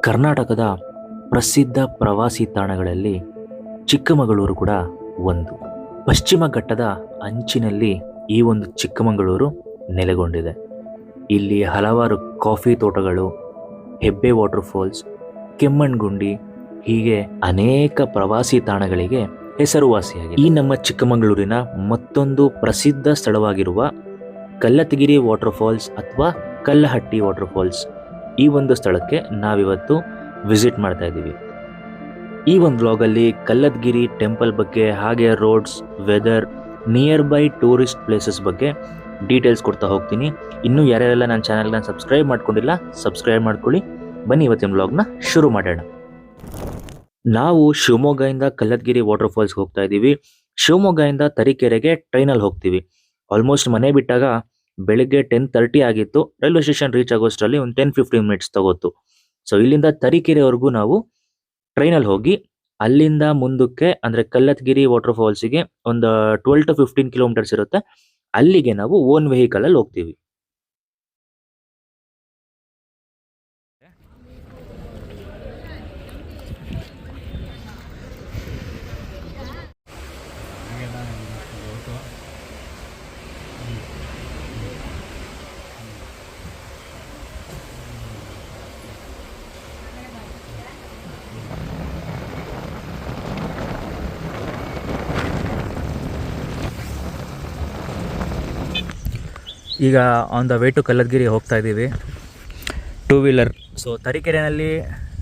ಕರ್ನಾಟಕದ ಪ್ರಸಿದ್ಧ ಪ್ರವಾಸಿ ತಾಣಗಳಲ್ಲಿ ಚಿಕ್ಕಮಗಳೂರು ಕೂಡ ಒಂದು. ಪಶ್ಚಿಮ ಘಟ್ಟದ ಅಂಚಿನಲ್ಲಿ ಈ ಒಂದು ಚಿಕ್ಕಮಗಳೂರು ನೆಲೆಗೊಂಡಿದೆ. ಇಲ್ಲಿ ಹಲವಾರು ಕಾಫಿ ತೋಟಗಳು, ಹೆಬ್ಬೆ ವಾಟರ್ಫಾಲ್ಸ್, ಕೆಮ್ಮಣ್ಗುಂಡಿ ಹೀಗೆ ಅನೇಕ ಪ್ರವಾಸಿ ತಾಣಗಳಿಗೆ ಹೆಸರುವಾಸಿಯಾಗಿದೆ. ಈ ನಮ್ಮ ಚಿಕ್ಕಮಗಳೂರಿನ ಮತ್ತೊಂದು ಪ್ರಸಿದ್ಧ ಸ್ಥಳವಾಗಿರುವ ಕಲ್ಲತ್ತಗಿರಿ ವಾಟರ್ಫಾಲ್ಸ್ ಅಥವಾ ಕಲ್ಲಹಟ್ಟಿ ವಾಟರ್ಫಾಲ್ಸ್, ಈ ಒಂದು ಸ್ಥಳಕ್ಕೆ ನಾವಿವತ್ತು ವಿಸಿಟ್ ಮಾಡ್ತಾ ಇದ್ದೀವಿ. ಈ ಒಂದು ವ್ಲಾಗಲ್ಲಿ ಕಲ್ಲತ್ತಗಿರಿ ಟೆಂಪಲ್ ಬಗ್ಗೆ, ಹಾಗೆ roads, weather, nearby tourist places ಬಗ್ಗೆ ಡೀಟೇಲ್ಸ್ ಕೊಡ್ತಾ ಹೋಗ್ತೀನಿ. ಇನ್ನೂ ಯಾರ್ಯಾರೆಲ್ಲ ನನ್ನ ಚಾನಲ್ನ ಸಬ್ಸ್ಕ್ರೈಬ್ ಮಾಡ್ಕೊಂಡಿಲ್ಲ, ಸಬ್ಸ್ಕ್ರೈಬ್ ಮಾಡ್ಕೊಳ್ಳಿ. ಬನ್ನಿ ಇವತ್ತಿನ ವ್ಲಾಗ್ನ ಶುರು ಮಾಡೋಣ. ನಾವು ಶಿವಮೊಗ್ಗದಿಂದ ಕಲ್ಲತ್ತಗಿರಿ ವಾಟರ್ಫಾಲ್ಸ್ಗೆ ಹೋಗ್ತಾ ಇದ್ದೀವಿ. ಶಿವಮೊಗ್ಗದಿಂದ ತರೀಕೆರೆಗೆ ಟ್ರೈನಲ್ಲಿ ಹೋಗ್ತೀವಿ. ಆಲ್ಮೋಸ್ಟ್ ಮನೆ ಬಿಟ್ಟಾಗ ಬೆಳಿಗ್ಗೆ 10:30 ಆಗಿತ್ತು. ರೈಲ್ವೆ ಸ್ಟೇಷನ್ ರೀಚ್ ಆಗೋಷ್ಟರಲ್ಲಿ ಒಂದು 10-15 ಮಿನಿಟ್ಸ್ ತಗೋತು. ಸೊ ಇಲ್ಲಿಂದ ತರೀಕೆರೆವರೆಗೂ ನಾವು ಟ್ರೈನಲ್ಲಿ ಹೋಗಿ ಅಲ್ಲಿಂದ ಮುಂದಕ್ಕೆ ಅಂದರೆ ಕಲ್ಲತ್ತಗಿರಿ ವಾಟರ್ಫಾಲ್ಸಿಗೆ ಒಂದು 12-15 ಕಿಲೋಮೀಟರ್ಸ್ ಇರುತ್ತೆ. ಅಲ್ಲಿಗೆ ನಾವು ಓನ್ ವೆಹಿಕಲಲ್ಲಿ ಹೋಗ್ತೀವಿ. ಈಗ ಆನ್ ದ ವೇ ಟು ಕಲ್ಲತ್ತಗಿರಿ ಹೋಗ್ತಾ ಇದ್ದೀವಿ. 2 ವೀಲರ್. ಸೊ ತರೀಕೆರೆಯಲ್ಲಿ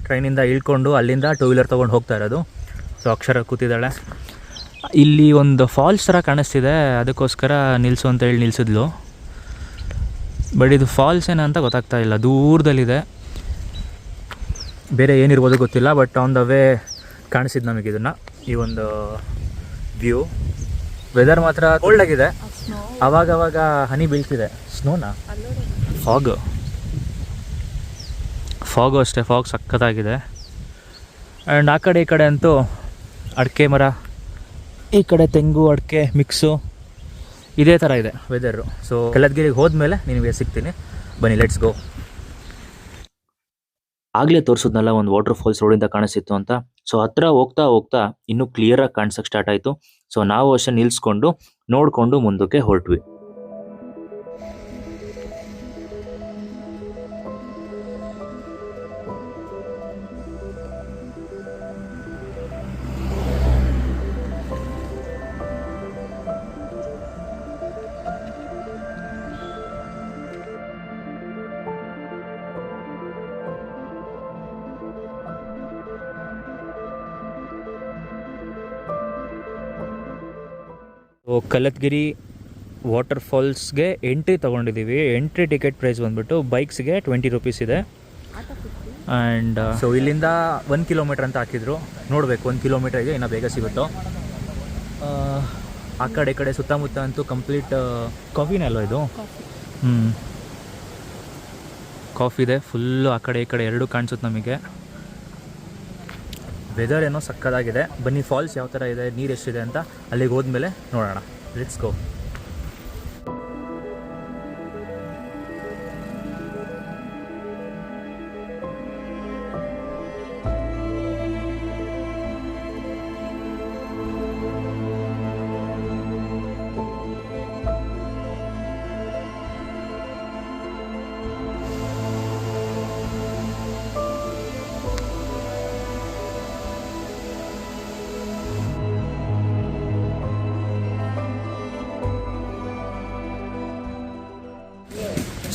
ಟ್ರೈನಿಂದ ಇಳ್ಕೊಂಡು ಅಲ್ಲಿಂದ 2 ವೀಲರ್ ತೊಗೊಂಡು ಹೋಗ್ತಾ ಇರೋದು. ಸೊ ಅಕ್ಷರ ಕೂತಿದ್ದಾಳೆ. ಇಲ್ಲಿ ಒಂದು ಫಾಲ್ಸ್ ಥರ ಕಾಣಿಸ್ತಿದೆ, ಅದಕ್ಕೋಸ್ಕರ ನಿಲ್ಲಿಸು ಅಂತ ಹೇಳಿ ನಿಲ್ಲಿಸಿದ್ಲು. ಬಟ್ ಇದು ಫಾಲ್ಸ್ ಏನಂತ ಗೊತ್ತಾಗ್ತಾ ಇಲ್ಲ, ದೂರದಲ್ಲಿದೆ. ಬೇರೆ ಏನಿರ್ಬೋದು ಗೊತ್ತಿಲ್ಲ, ಬಟ್ ಆನ್ ದ ವೇ ಕಾಣಿಸಿದ್ದು ನಮಗೆ ಇದನ್ನು, ಈ ಒಂದು ವ್ಯೂ. ವೆದರ್ ಮಾತ್ರ ಕೋಲ್ಡ್ ಆಗಿದೆ, ಅವಾಗವಾಗ ಹನಿ ಬೀಳ್ತಿದೆ. ಸ್ನೋನಾ? ಫಾಗು ಅಷ್ಟೇ, ಫಾಗ್ ಸಖತ್ತಾಗಿದೆ. ಆ್ಯಂಡ್ ಆ ಕಡೆ ಈ ಕಡೆ ಅಂತೂ ಅಡಿಕೆ ಮರ, ಈ ಕಡೆ ತೆಂಗು ಅಡಿಕೆ ಮಿಕ್ಸು, ಇದೇ ಥರ ಇದೆ ವೆದರು. ಸೊ ಕಲ್ಲತ್ತಗಿರಿಗೆ ಹೋದ್ಮೇಲೆ ನಿಮಗೆ ಸಿಗ್ತೀನಿ, ಬನ್ನಿ ಲೆಟ್ಸ್ ಗೋ. ಆಗಲೇ ತೋರಿಸಿದ್ನಲ್ಲ ಒಂದು ವಾಟರ್ ಫಾಲ್ಸ್ ರೋಡಿಂದ ಕಾಣಿಸ್ತಿತ್ತು ಅಂತ. ಸೊ ಹತ್ರ ಹೋಗ್ತಾ ಹೋಗ್ತಾ ಇನ್ನೂ ಕ್ಲಿಯರಾಗಿ ಕಾಣಿಸೋಕ್ಕೆ ಸ್ಟಾರ್ಟ್ ಆಯಿತು. ಸೊ ನಾವು ಅಷ್ಟೇ ನಿಲ್ಲಿಸ್ಕೊಂಡು ನೋಡಿಕೊಂಡು ಮುಂದಕ್ಕೆ ಹೊರಟ್ವಿ. ಕಲ್ಲತ್ತಗಿರಿ ವಾಟರ್ ಫಾಲ್ಸ್ಗೆ ಎಂಟ್ರಿ ತೊಗೊಂಡಿದ್ದೀವಿ. ಎಂಟ್ರಿ ಟಿಕೆಟ್ ಪ್ರೈಸ್ ಬಂದುಬಿಟ್ಟು ಬೈಕ್ಸ್ಗೆ 20 ರೂಪೀಸ್ ಇದೆ. ಆ್ಯಂಡ್ ಸೊ ಇಲ್ಲಿಂದ 1 ಕಿಲೋಮೀಟ್ರ್ ಅಂತ ಹಾಕಿದ್ರು. ನೋಡಬೇಕು 1 ಕಿಲೋಮೀಟ್ರಿಗೆ ಇನ್ನೂ ಬೇಗ ಸಿಗುತ್ತೋ. ಆ ಕಡೆ ಈ ಕಡೆ ಸುತ್ತಮುತ್ತ ಅಂತೂ ಕಂಪ್ಲೀಟ್ ಕಾಫಿನೇ ಅಲ್ವ ಇದು? ಕಾಫಿ ಇದೆ ಫುಲ್ಲು. ಆ ಕಡೆ ಈ ಕಡೆ ಎರಡೂ ಕಾಣಿಸುತ್ತೆ ನಮಗೆ. ವೆದರ್ ಏನೋ ಸಕ್ಕತ್ತಾಗಿದೆ. ಬನ್ನಿ ಫಾಲ್ಸ್ ಯಾವ ಥರ ಇದೆ, ನೀರು ಎಷ್ಟಿದೆ ಅಂತ ಅಲ್ಲಿಗೆ ಹೋದ್ಮೇಲೆ ನೋಡೋಣ. Let's go.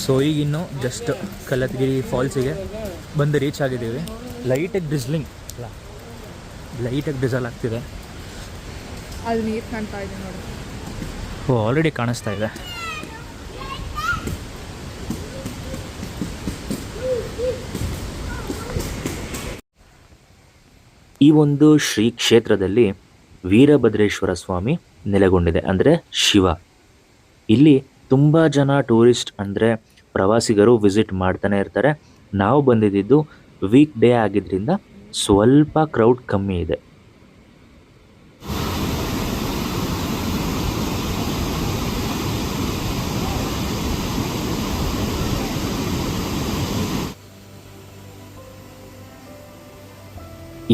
ಸೊ ಈಗಿನ್ನು ಜಸ್ಟ್ ಕಲ್ಲತ್ತಗಿರಿ ಫಾಲ್ಸಿಗೆ ಬಂದು ರೀಚ್ ಆಗಿದ್ದೀವಿ. ಲೈಟಾಗಿ ಡ್ರಿಸಲ್ ಆಗ್ತಿದೆ. ಅದು ನೀರು ಕಾಣ್ತಾ ಇದೆ ನೋಡಿ. ಓ, ಆಲ್ರೆಡಿ ಕಾಣಿಸ್ತಾ ಇದೆ. ಈ ಒಂದು ಶ್ರೀ ಕ್ಷೇತ್ರದಲ್ಲಿ ವೀರಭದ್ರೇಶ್ವರ ಸ್ವಾಮಿ ನೆಲೆಗೊಂಡಿದೆ, ಅಂದರೆ ಶಿವ. ಇಲ್ಲಿ ತುಂಬ ಜನ ಟೂರಿಸ್ಟ್ ಅಂದರೆ ಪ್ರವಾಸಿಗರು ವಿಸಿಟ್ ಮಾಡ್ತಾನೆ ಇರ್ತಾರೆ. ನಾವು ಬಂದಿದ್ದು ವೀಕ್ ಡೇ ಆಗಿದ್ದರಿಂದ ಸ್ವಲ್ಪ ಕ್ರೌಡ್ ಕಮ್ಮಿ ಇದೆ.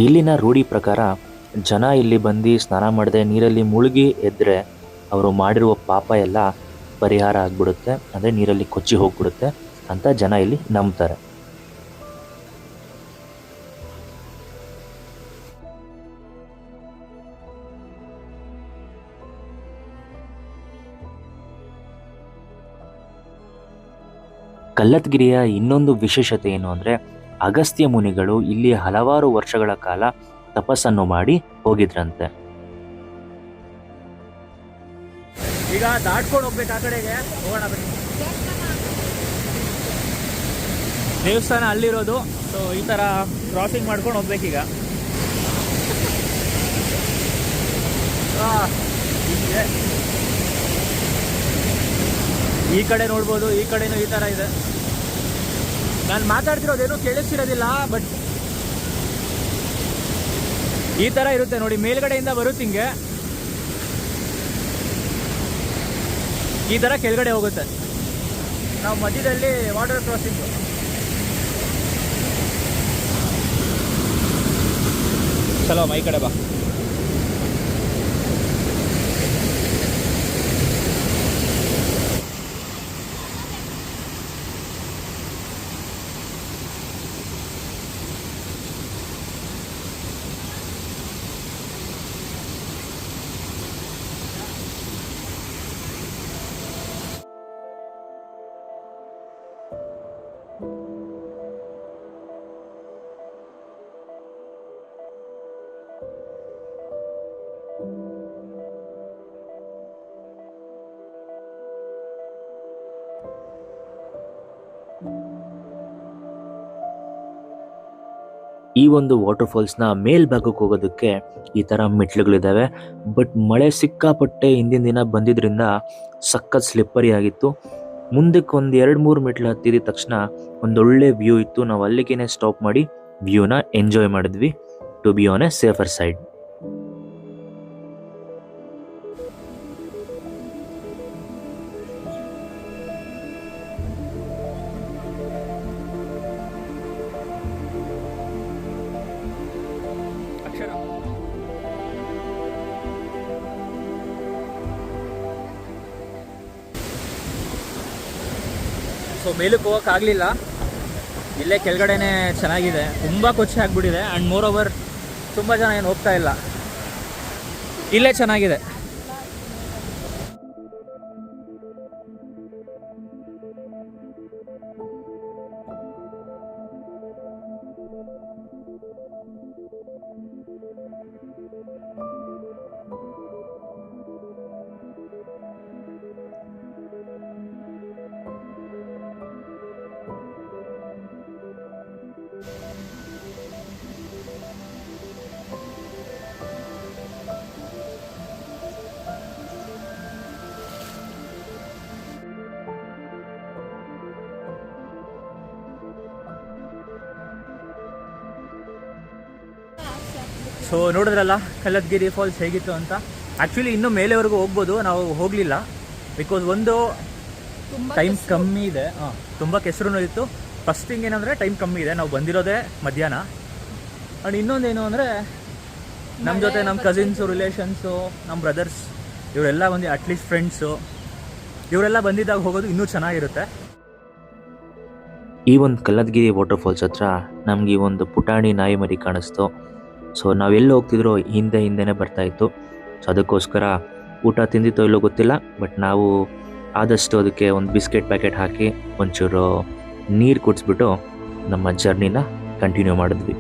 ಇಲ್ಲಿನ ರೂಢಿ ಪ್ರಕಾರ ಜನ ಇಲ್ಲಿ ಬಂದು ಸ್ನಾನ ಮಾಡದೆ ನೀರಲ್ಲಿ ಮುಳುಗಿ ಎದ್ದರೆ ಅವರು ಮಾಡಿರುವ ಪಾಪ ಎಲ್ಲ ಪರಿಹಾರ ಆಗಿಬಿಡುತ್ತೆ, ಅಂದರೆ ನೀರಲ್ಲಿ ಕೊಚ್ಚಿ ಹೋಗ್ಬಿಡುತ್ತೆ ಅಂತ ಜನ ಇಲ್ಲಿ ನಂಬ್ತಾರೆ. ಕಲ್ಲತ್ಗಿರಿಯ ಇನ್ನೊಂದು ವಿಶೇಷತೆ ಏನು ಅಂದರೆ, ಅಗಸ್ತ್ಯ ಮುನಿಗಳು ಇಲ್ಲಿ ಹಲವಾರು ವರ್ಷಗಳ ಕಾಲ ತಪಸ್ಸನ್ನು ಮಾಡಿ ಹೋಗಿದ್ರಂತೆ. ಈಗ ದಾಟ್ಕೊಂಡು ಹೋಗ್ಬೇಕು ಆ ಕಡೆಗೆ, ಹೋಗೋಣ ಬನ್ನಿ. ದೇವಸ್ಥಾನ ಅಲ್ಲಿರೋದು, ಸೊ ಈ ಥರ ಕ್ರಾಸಿಂಗ್ ಮಾಡ್ಕೊಂಡು ಹೋಗ್ಬೇಕೀಗ. ಈ ಕಡೆ ನೋಡ್ಬೋದು, ಈ ಕಡೆನೂ ಈ ಥರ ಇದೆ. ನಾನು ಮಾತಾಡ್ತಿರೋದೇನು ಕೇಳಿಸ್ತಿರೋದಿಲ್ಲ, ಬಟ್ ಈ ಥರ ಇರುತ್ತೆ ನೋಡಿ. ಮೇಲ್ಗಡೆಯಿಂದ ಬರುತ್ತೆ ಹಿಂಗೆ, ಈ ಥರ ಕೆಳಗಡೆ ಹೋಗುತ್ತೆ. ನಾವು ಮಧ್ಯದಲ್ಲಿ ವಾಟರ್ ಕ್ರಾಸಿಂಗು. ಚಲೋ ಮೈ ಕಡೆ ಬಾ. ಈ ಒಂದು ವಾಟರ್ ಫಾಲ್ಸ್ನ ಮೇಲ್ಭಾಗಕ್ಕೆ ಹೋಗೋದಕ್ಕೆ ಈ ಥರ ಮೆಟ್ಲುಗಳಿದ್ದಾವೆ. ಬಟ್ ಮಳೆ ಸಿಕ್ಕಾಪಟ್ಟೆ ಹಿಂದಿನ ದಿನ ಬಂದಿದ್ದರಿಂದ ಸಖತ್ ಸ್ಲಿಪ್ಪರಿ ಆಗಿತ್ತು. ಮುಂದಕ್ಕೆ ಒಂದು 2-3 ಮೆಟ್ಲು ಹತ್ತಿದ ತಕ್ಷಣ ಒಂದೊಳ್ಳೆ ವ್ಯೂ ಇತ್ತು. ನಾವು ಅಲ್ಲಿಗೇನೆ ಸ್ಟಾಪ್ ಮಾಡಿ ವ್ಯೂನ ಎಂಜಾಯ್ ಮಾಡಿದ್ವಿ, to be on a safer side. So ಮೇಲಕ್ಕೆ ಹೋಗೋಕ್ಕಾಗಲಿಲ್ಲ, ಇಲ್ಲೇ ಕೆಳಗಡೆನೇ ಚೆನ್ನಾಗಿದೆ. ತುಂಬ ಕೊಚ್ಚೆ ಆಗಿಬಿಟ್ಟಿದೆ. ಆ್ಯಂಡ್ ಮೋರ್ ಓವರ್ ತುಂಬ ಜನ ಏನು ಹೋಗ್ತಾ ಇಲ್ಲ, ಇಲ್ಲೇ ಚೆನ್ನಾಗಿದೆ. ಸೊ ನೋಡಿದ್ರಲ್ಲ ಕಲ್ಲತ್ಗಿರಿ ಫಾಲ್ಸ್ ಹೇಗಿತ್ತು ಅಂತ. ಆ್ಯಕ್ಚುಲಿ ಇನ್ನೂ ಮೇಲೆವರೆಗೂ ಹೋಗ್ಬೋದು, ನಾವು ಹೋಗಲಿಲ್ಲ. ಬಿಕಾಸ್ ಒಂದು ಟೈಮ್ ಕಮ್ಮಿ ಇದೆ, ತುಂಬ ಕೆಸರು ಇತ್ತು. ಫಸ್ಟ್ ಥಿಂಗ್ ಏನಂದರೆ ಟೈಮ್ ಕಮ್ಮಿ ಇದೆ, ನಾವು ಬಂದಿರೋದೇ ಮಧ್ಯಾಹ್ನ. ಆ್ಯಂಡ್ ಇನ್ನೊಂದೇನು ಅಂದರೆ ನಮ್ಮ ಜೊತೆ ನಮ್ಮ ಕಸಿನ್ಸು, ರಿಲೇಷನ್ಸು, ನಮ್ಮ ಬ್ರದರ್ಸ್ ಇವರೆಲ್ಲ ಬಂದು ಅಟ್ಲೀಸ್ಟ್ ಫ್ರೆಂಡ್ಸು ಇವರೆಲ್ಲ ಬಂದಿದ್ದಾಗ ಹೋಗೋದು ಇನ್ನೂ ಚೆನ್ನಾಗಿರುತ್ತೆ. ಈ ಒಂದು ಕಲ್ಲತ್ಗಿರಿ ವಾಟರ್ ಫಾಲ್ಸ್ ಹತ್ರ ನಮಗೆ ಒಂದು ಪುಟಾಣಿ ನಾಯಿ ಮರಿ ಕಾಣಿಸ್ತು. ಸೊ ನಾವೆಲ್ಲ ಹೋಗ್ತಿದ್ರು ಹಿಂದೆನೇ ಬರ್ತಾಯಿತ್ತು. ಸೊ ಅದಕ್ಕೋಸ್ಕರ ಊಟ ತಿಂದಿತ್ತೋ ಇಲ್ಲೋ ಗೊತ್ತಿಲ್ಲ, ಬಟ್ ನಾವು ಆದಷ್ಟು ಅದಕ್ಕೆ ಒಂದು ಬಿಸ್ಕೆಟ್ ಪ್ಯಾಕೆಟ್ ಹಾಕಿ ಒಂಚೂರು ನೀರು ಕುಡಿಸ್ಬಿಟ್ಟು ನಮ್ಮ ಜರ್ನಿನ ಕಂಟಿನ್ಯೂ ಮಾಡಿದ್ವಿ.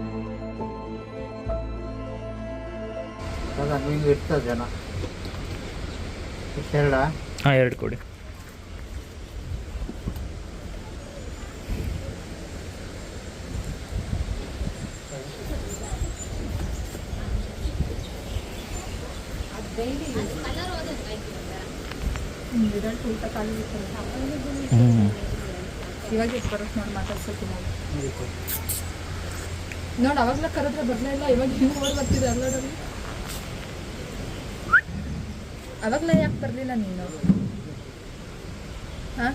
ಹಾಂ, 2 ಕೊಡಿ. ಇವಾಗ ಬರೋದು ನೋಡಿ, ಮಾತಾಡ್ಸೋಕೆ ನೋಡಿ. ಅವಾಗಲೇ ಕರೆದ್ರೆ ಬರಲೇ ಇಲ್ಲ, ಇವಾಗ ಹಿಂಗೆ ಓಡಿ ಬರ್ತಿದೆ ಅಲ್ಲೋಡಲ್ಲಿ. ಅವಾಗಲೇ ಯಾಕೆ ಬರಲಿಲ್ಲ ನೀನು? ಹಾಂ,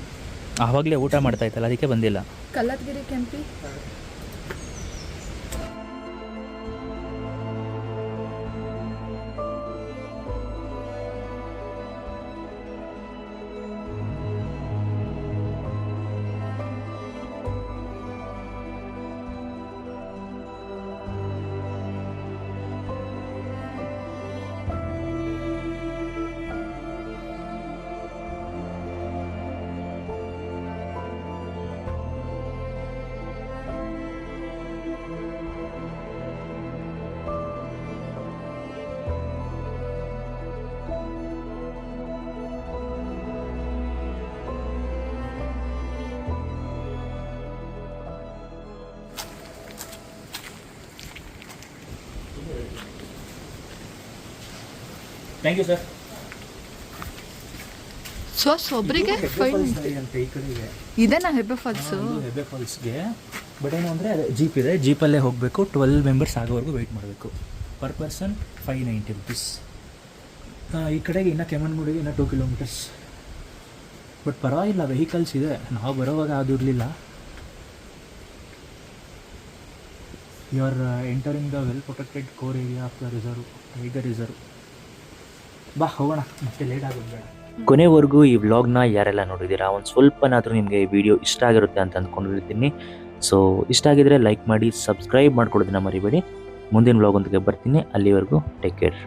ಆವಾಗಲೇ ಊಟ ಮಾಡ್ತಾ ಇತ್ತಲ್ಲ, ಅದಕ್ಕೆ ಬಂದಿಲ್ಲ. Kallathgiri Kempi thank you sir. So ಒಬ್ಬರಿಗೆ ಅಂತ ಈ ಕಡೆ ಇದೆ ಇದೇನಾ ಹೆಬ್ಬೆ ಫಾಲ್ಸು? ಹೆಬ್ಬೆ ಫಾಲ್ಸ್ಗೆ. ಬಟ್ ಏನು ಅಂದರೆ ಜೀಪ್ ಇದೆ, ಜೀಪಲ್ಲೇ ಹೋಗಬೇಕು. 12 ಮೆಂಬರ್ಸ್ ಆಗೋವರೆಗೂ ವೆಯ್ಟ್ ಮಾಡಬೇಕು. Per person 590 rupees. ಈ ಕಡೆಗೆ ಇನ್ನೂ ಕೆಮ್ಮಣ್ಣುಗುಡಿಗೆ ಇನ್ನೂ 2 kilometers. ಬಟ್ ಪರವಾಗಿಲ್ಲ, ವೆಹಿಕಲ್ಸ್ ಇದೆ. ನಾವು ಬರೋವಾಗ ಅದು ಇರಲಿಲ್ಲ. You are entering the well protected core area of the reserve, tiger reserve. ಬಾ ಹೋಗೋಣ, ಮತ್ತೆ ಲೇಟ್ ಆಗೋದು ಬೇಡ. ಕೊನೆವರೆಗೂ ಈ ವ್ಲಾಗ್ನ ಯಾರೆಲ್ಲ ನೋಡಿದ್ದೀರಾ, ಒಂದು ಸ್ವಲ್ಪನಾದರೂ ನಿಮಗೆ ಈ ವಿಡಿಯೋ ಇಷ್ಟ ಆಗಿರುತ್ತೆ ಅಂತ ಅಂದ್ಕೊಂಡಿರ್ತೀನಿ. ಸೊ ಇಷ್ಟ ಆಗಿದ್ರೆ ಲೈಕ್ ಮಾಡಿ, ಸಬ್ಸ್ಕ್ರೈಬ್ ಮಾಡ್ಕೊಳ್ಳೋದನ್ನ ಮರಿಬೇಡಿ. ಮುಂದಿನ ವ್ಲಾಗ್ ಒಂದಿಗೆ ಬರ್ತೀನಿ. ಅಲ್ಲಿವರೆಗೂ ಟೇಕ್ ಕೇರ್.